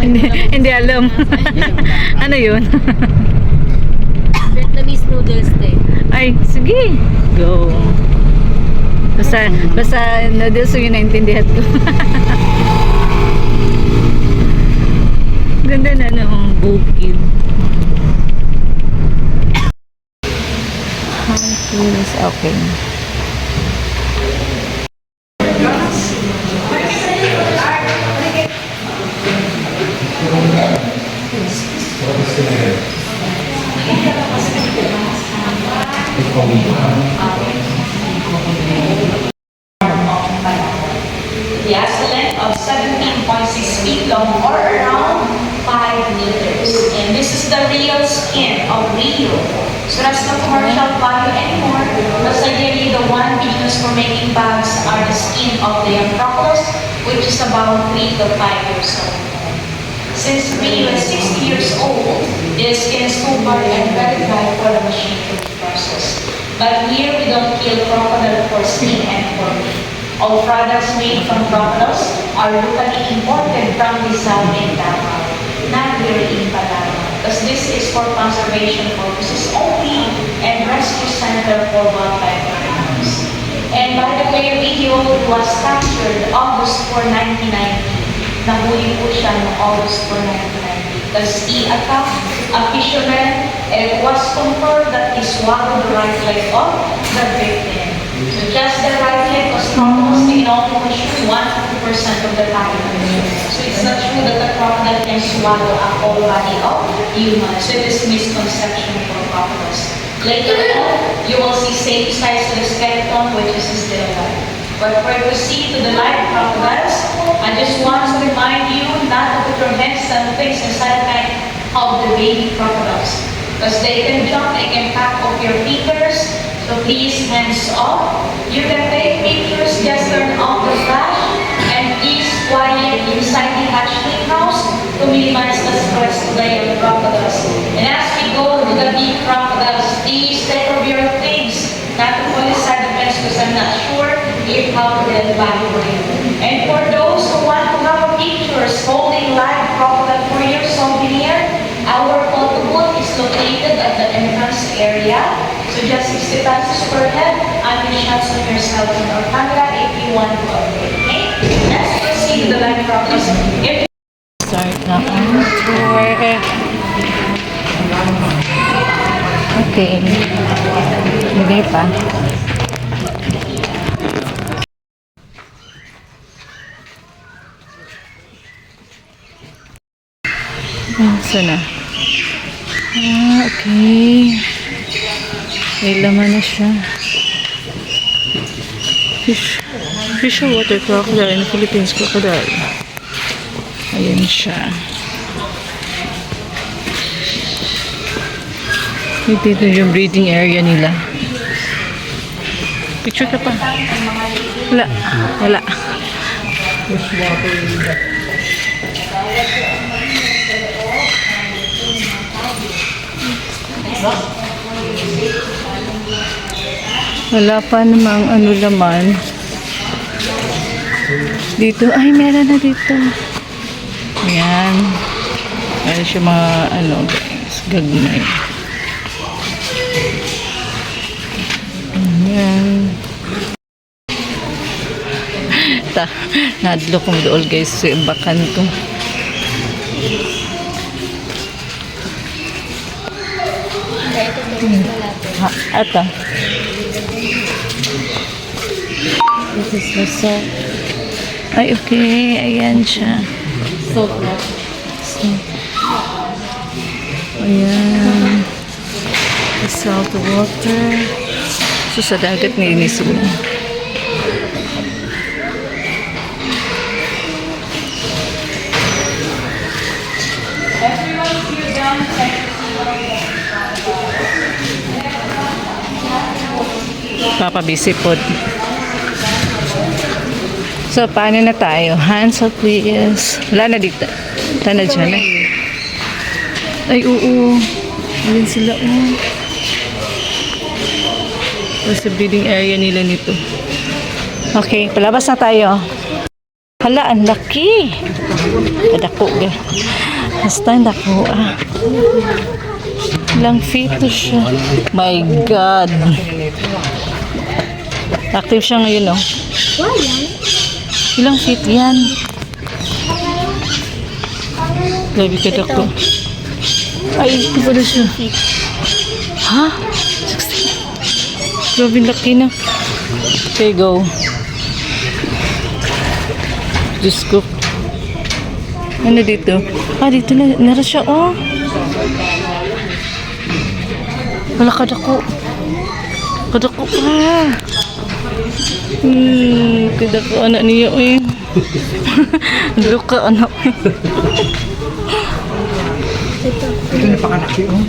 Hindi alam. Ano yun? Vietnamese noodles din. Ay, sige. Go. Basta noodles yung naintindihan ko. Ganda na ng bukid. Okay. It has a length of 17.6 feet long or around 5 meters. And this is the real skin of Rio. So that's no commercial value anymore. Because ideally the one we use for making bags are the skin of the young crocodiles, which is about 3 to 5 years old. Since Rio is 60 years old, the skin is too hard and very dry for the machine to process. But here we don't kill crocodile for skin and for meat. All products made from crocodiles are locally imported from Rizal and Davao, not here in Palawan. Because this is for conservation purposes only and rescue center for wildlife animals. And by the way, Rio was captured August 4, 1990. Nahuli po siya noong August 4, 1990. Because he attacked a fisherman and it was confirmed that he swallowed the right leg of the victim. So just the right leg was crocodiles, they can only consume 100% of the time. So it's not true that the crocodile can swallow a whole body of human. So it is misconception for crocodiles. Later on, you will see same size of the skeleton, which is still alive. But for to see to the live crocodiles, I just want to remind you not to put your hands and things inside of the baby crocodiles. Because they can jump, they can pack off your fingers. So please, hands off. You can take pictures, just turn off the flash, and please quiet inside the hatchling house to minimize the stress to the young crocodiles. And as we go to the big crocodiles, please take off your things, not to put inside the fence because I'm not sure if how they'll evaporate. And for those who want to have pictures holding live crocodile for your souvenir, our photo booth is located at the entrance area. So just 60 pesos per head, and you shots of yourself on our camera if you want to upgrade. Okay? Let's proceed to the live crocodiles. Start na ang tour. Okay. Hindi pa. Saan na? Okay. May laman na siya. Fish or water crocodile in the Philippines crocodile. Ayan siya. Dito yung breeding area nila. Picture ka pa. Wala. Wala. Wala pa namang ano laman. Dito, ay meron na dito. Ayan. Meron siya mga ano guys, gagmay. Ayan. Nadlo kong dool guys sa bakan to. Ito. This is the salt. Ay, okay. Ayan siya. Salt water. Ayan. The salt water. So, sa dagat nilinis mo. Papabisi po. So, paano na tayo? Hands up, please. Wala na dito. Wala na dyan. Ay, oo. Ayan sila, oh. Sa breeding area nila nito. Okay, palabas na tayo. Hala, ang laki. Dako ga. Basta dako ah. Ilang feet to siya. My God. Active siya ngayon, no? Ilang feet yan? Grabe ka dako. Ay, ito pala siya. Ha? 16. Grabe laki na. Okay, go. Diyos ko. Ano dito? Ah, dito na. Nara siya, oh. Wala kadako. Kadako pa. Kadako anak niya, eh. Luka anak. Ito napakalaki, oh.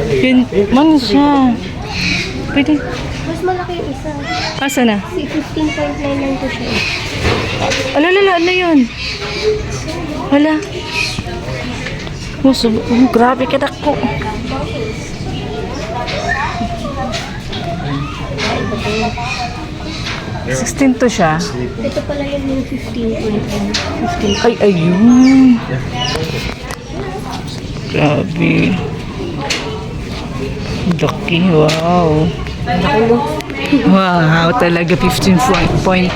Yun, man siya. Pwede. Mas malaki yung isa. Asa na? 15.99 to siya. Alala, ano yun? Wala. Grabe ka dako. $16 to siya. Ito pala yung 15.9. Ay, ayun. Grabe. Laki, wow. Wow, talaga 15 point.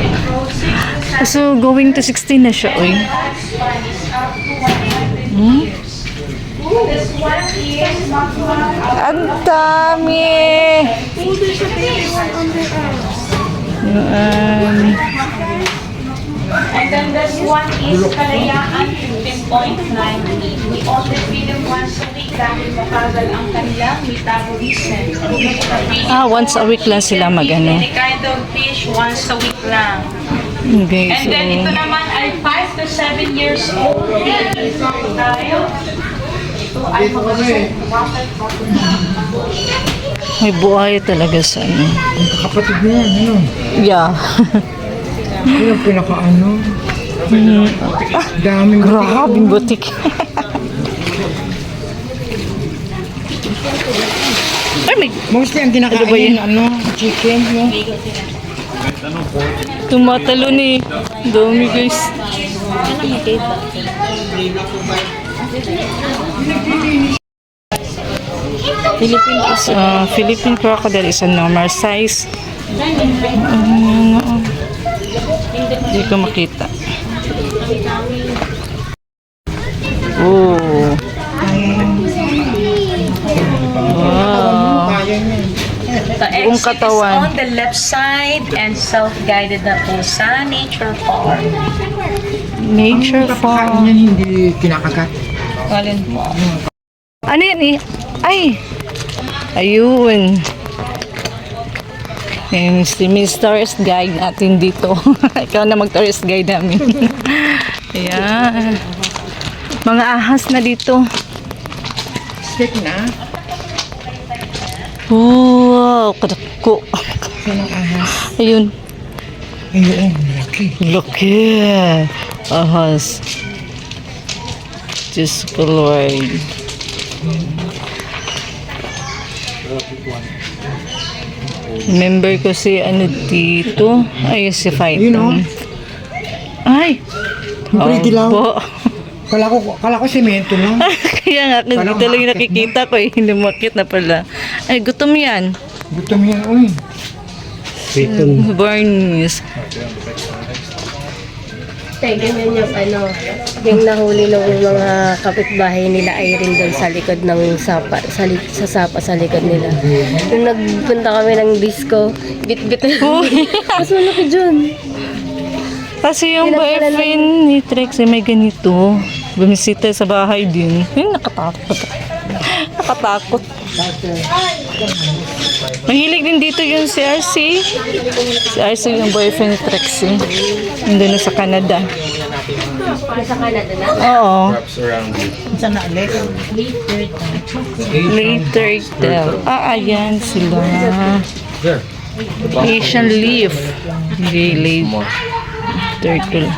So, going to 16 na siya, oy. Ang dami! And then this one is Kalayaan 15.98. We only feed them once a week dahil mapagal ang kanilang metabolism. Once a week lang sila mag-ano. Any kind of fish, once a week lang. Okay, And then ito naman ay 5 to 7 years old. Babies tayo. Ito ay mga may buhay talaga sa ano. Kapatid niya, ano? Yeah. Yun ang pinaka-ano. Daming Grabing butik. Ay, may Mostly ang kinakain Ano ba yun? ano, chicken, yung tumatalo ni dami guys. Philippine crocodile is a normal size. Hindi ko makita. Oh. Wow. kaya niya. The Buong exit is katawan. on the left side and self-guided na po sa nature farm. Nature Kapakain farm. niyan hindi kinakagat. Alin po? Ano yan eh? Ay! Ayun. Yung si Miss Tourist Guide natin dito. Ikaw na mag-tourist guide namin. Ayan. Mga ahas na dito. Steak na. Wow! Kadako. Sinong ahas? Ayun. Ayun, laki. Laki. Ahas. Diyos ko Lord. Remember ko si ano dito. Ay, si Fighton. You know? Ay! Pretty lang. Opo. Kala ko semento lang. Kaya nga, Parang dito lang yung market nakikita ko eh. Lumakit na pala. Ay, gutom yan. Gutom yan, uy. Barnes. Tay, ganyan yung ano, yung nahuli ng mga kapitbahay nila ay rin doon sa likod ng sapa, sa sapa sa likod nila. Nung nagpunta kami ng disco, bit-bit na. Mas malaki dyan. Kasi yung boyfriend ni Trex may ganito. Bumisita sa bahay din. Yun, nakatakot. Nakatakot. Mahilig din dito yung si RC. Si RC yung boyfriend ni Trexie. Nandun na sa Canada. Sa Canada na. Oo. Saan na ulit? Later tell. Ayan sila. Asian leaf. Hindi later turtle.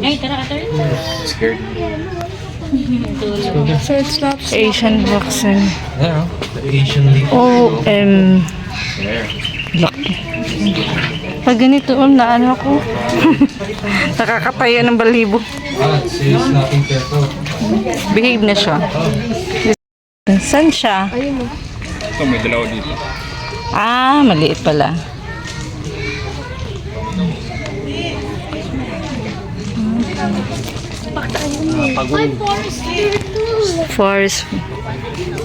Ay, tara, tara. So it's not Asian vaccine. Yeah, the Asian leaf. Laki. Pag ganito, na ano ako. Nakakataya ng balibo. She's nothing careful. Behave na siya. Saan siya? Ito, may dalawa dito. Ah, maliit pala.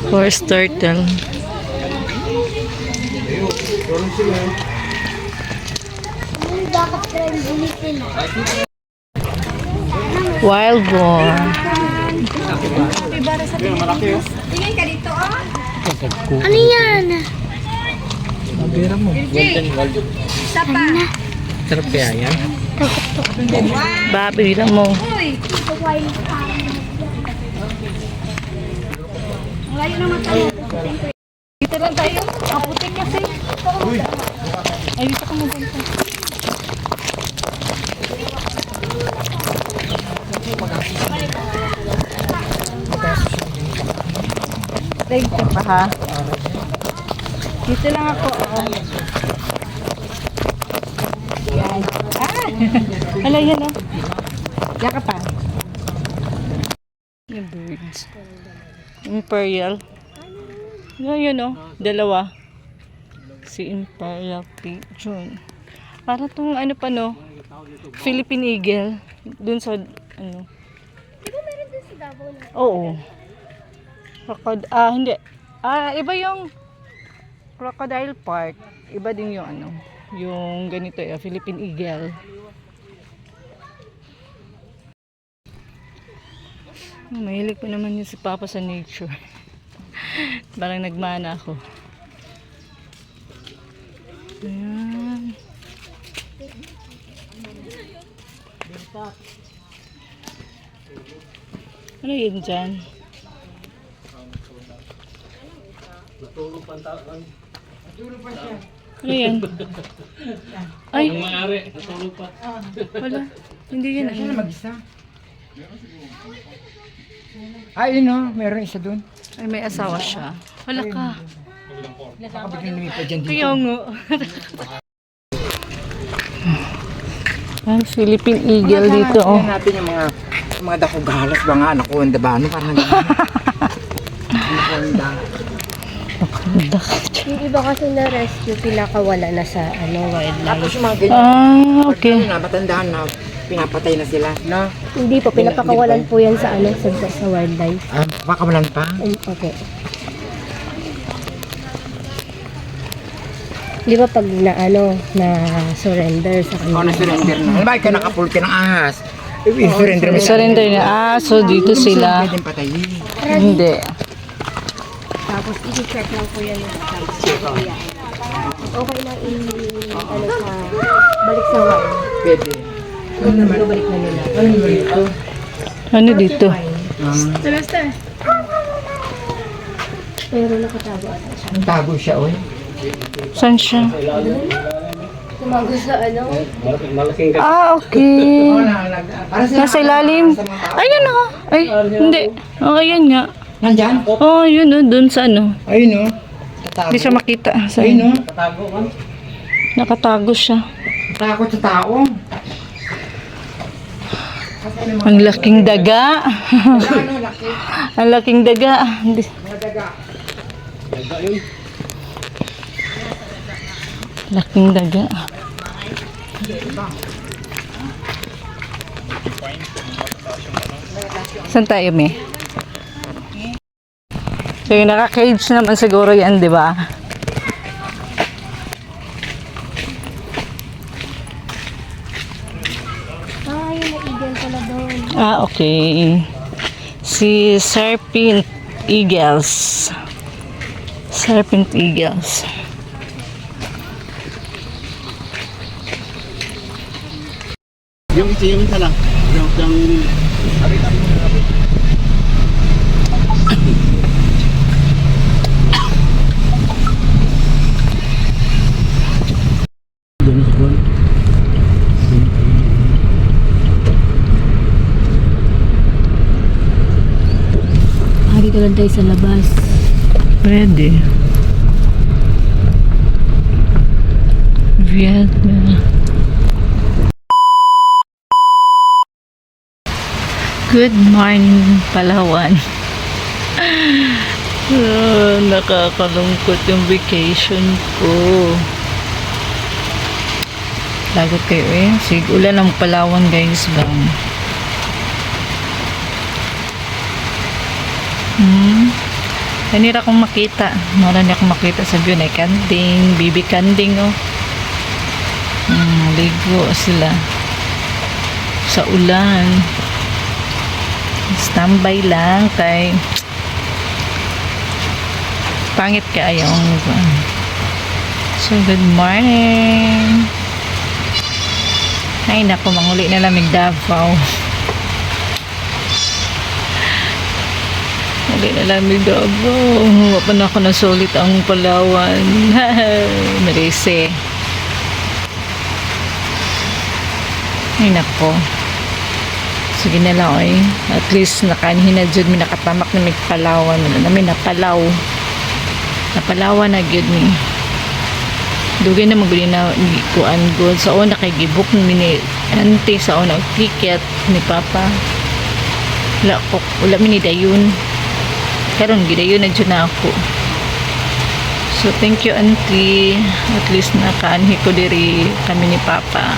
Forest turtle. Wild boar. Ano yan? Sarap kaya yan? Babi lang mo. Dito lang tayo. Aputik kasi. Ay, dito ka magpunta. Thank you pa ha. Dito lang ako. Yan. Ah! Hala yan oh. Diyan ka pa. Yung birds. Imperial. Yun oh. Dalawa. Si Imperial Pigeon. Para tong ano pa no. Philippine Eagle. Dun sa ano. Di ba meron din sa Davao na? Oo. Hindi. Iba yung Crocodile Park. Iba din yung ano. Yung ganito Philippine Eagle. Mahilig ko naman yun si Papa sa nature. Parang nagmana ako. Ayan. Ano yun dyan? Ano yan? Ay! Wala. Hindi yan. Siya na mag-isa. Ay, yun o. Meron isa dun. Ay, may asawa siya. Wala ka. Baka biglang lumipad dyan dito. Kaya nga. Ang Philippine Eagle dito. Oh. Tingnan natin yung mga dakugalas ba nga, anaconda ba? Ano parang anaconda. Yung iba kasi na rescue, pinakawala na sa wildlife. Tapos yung mga ganyan. Ah, okay. Pag na, matandaan na, pinapatay na sila, no? Hindi po, pinapakawalan po yan sa sa wildlife. Pakawalan pa? Okay. Di ba pag na surrender sa kanila? Na-surrender na. Ano ba, ikaw nakapulki ng ahas? I-surrender mo. Surrender na. Ah, so dito sila. Pwedeng patayin. Hindi. Tapos i-check lang po yan yung okay lang sa balik sa wild. Pwede. Balik na nila. Ano dito? Pero nakatago ata siya. Ang tago siya, oy. Saan siya? Tumago sa Ah, okay. Para sa Nasa ilalim. Ayun oh. Ay, hindi. Oh, ayun nga. Nandyan? Oh, yun oh. Dun sa ano. Ayun, no? Tatago. Hindi siya makita. Sa Ayun, no? Nakatago siya. Takot sa tao. Ang laking daga. Ano, laki? Ang laking daga. Hindi. Mga daga. Laking daga. Saan tayo, me? So, yung naka-cage naman siguro yan, di ba? yung na-eagle pala doon. Ah, okay. Si Serpent Eagles. Serpent Eagles. Yung isa lang. Yung Dito lang tayo sa labas. Pwede. Vietnam. Good morning, Palawan. Nakakalungkot yung vacation ko. Lagot kayo eh. Sige, ulan ng Palawan guys bang. Nanira akong makita. Marami akong makita sa view na kanding, baby kanding oh. Ligo sila sa ulan. Standby lang kay pangit kayong. So good morning. Ay nako, manguli na lamig Davao. Manguli na lamig Davao. Wapa na ako nasulit ang Palawan. Marese. Ay nako. Sige na lang oy. At least nakaanhin na dyan. May nakatamak na may Palawan. Wala na may napalaw. Napalawan na gyud ni. Dugay na maguli na kuan good. Sa una kay gibuk ni auntie sa una ticket ni Papa. Wala mi ni dayon. Karon gidayon na dyan na ako. So thank you auntie. At least nakaanhi ko diri kami ni Papa.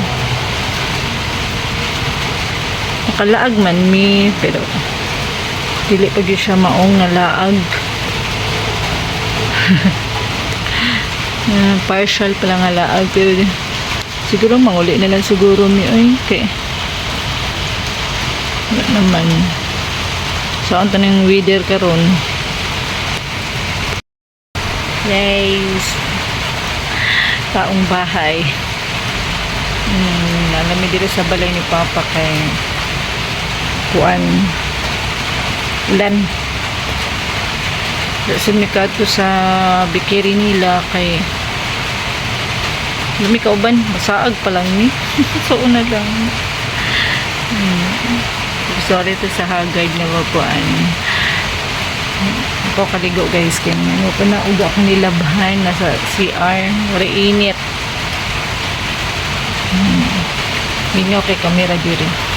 Nakalaag man mi pero dili pa gyud siya maong nalaag. Partial pa lang nalaag pero siguro manguli na lang siguro mi oy kay wala naman. So ang tanong weather karon. Guys, taong bahay. Nalami dito sa balay ni Papa kay kuan ulan. Sumikad ko sa bikiri nila kay lumi kauban, masaag pa lang ni. So una lang. Sorry to sa hagard na wapuan. Ako kaligo guys kay ano pa na uga ko nilabhan nasa CR, wala init. Minyo kay kamera diri.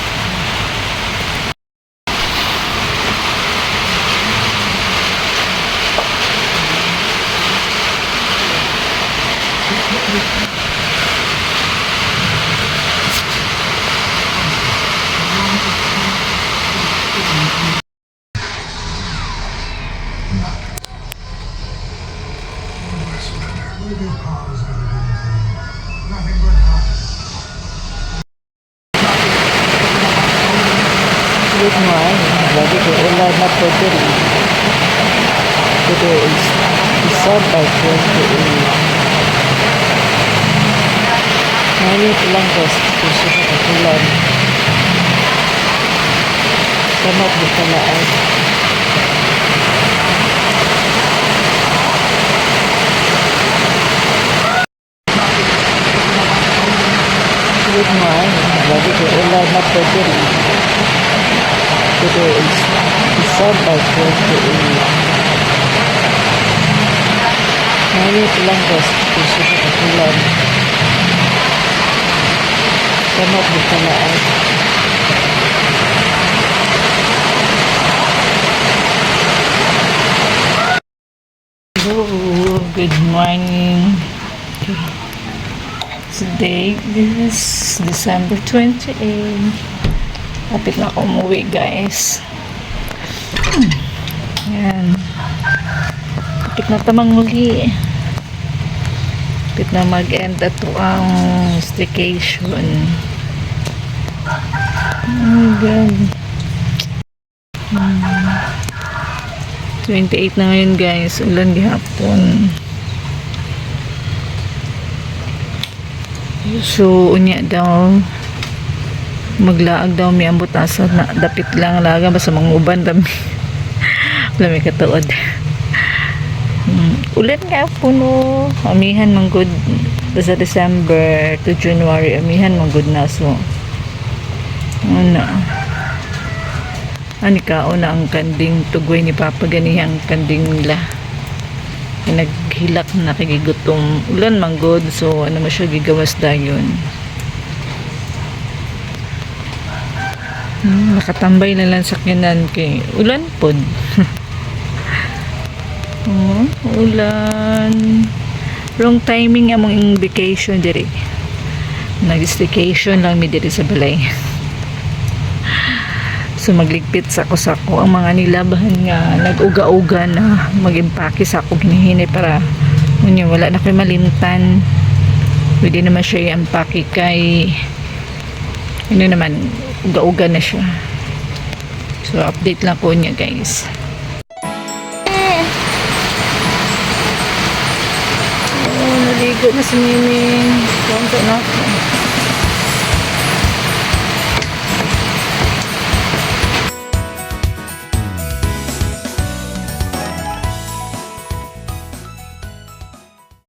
Good morning. Lagi ko ulan na po diri. Today is December 28. Ngayon lang guys, kasi sa ulan. Sama po talaan. Good morning. Lagi ko ulan na po diri. Today is December 28. Ngayon lang guys, kasi sa ulan. Sama po talaan. Hello, good morning. Today is December 28. Kapit na ako umuwi guys. Yan. Kapit na tamang uli. Kapit na mag-end ato ang staycation. Oh my God. 28 na ngayon guys. Ulan gihapon. So, unya daw maglaag daw may ambot asa na dapit lang laga basta manguban dami. Wala may katuod. Ulan nga puno. Amihan man good sa December to January. Amihan man good na so. Ano? Ani kao na ang kanding tugoy ni Papa ganihang kanding nila. Naghilak na kagigutom. Ulan man good so ano mo siya gigawas dayon. Nakatambay na lang sa kinan kay ulan pod. Ulan. Wrong timing among vacation diri. Nag-staycation lang mi diri sa balay. So magligpit sa ko ang mga nilabahan nga nag-uga-uga na mag-impake sa ako ginihinay para wala na ko'y malimtan. Pwede naman siya i-impake kay naman uga-uga na siya. So update lang ko niya guys. Naligo na si Miming. Konto na ako.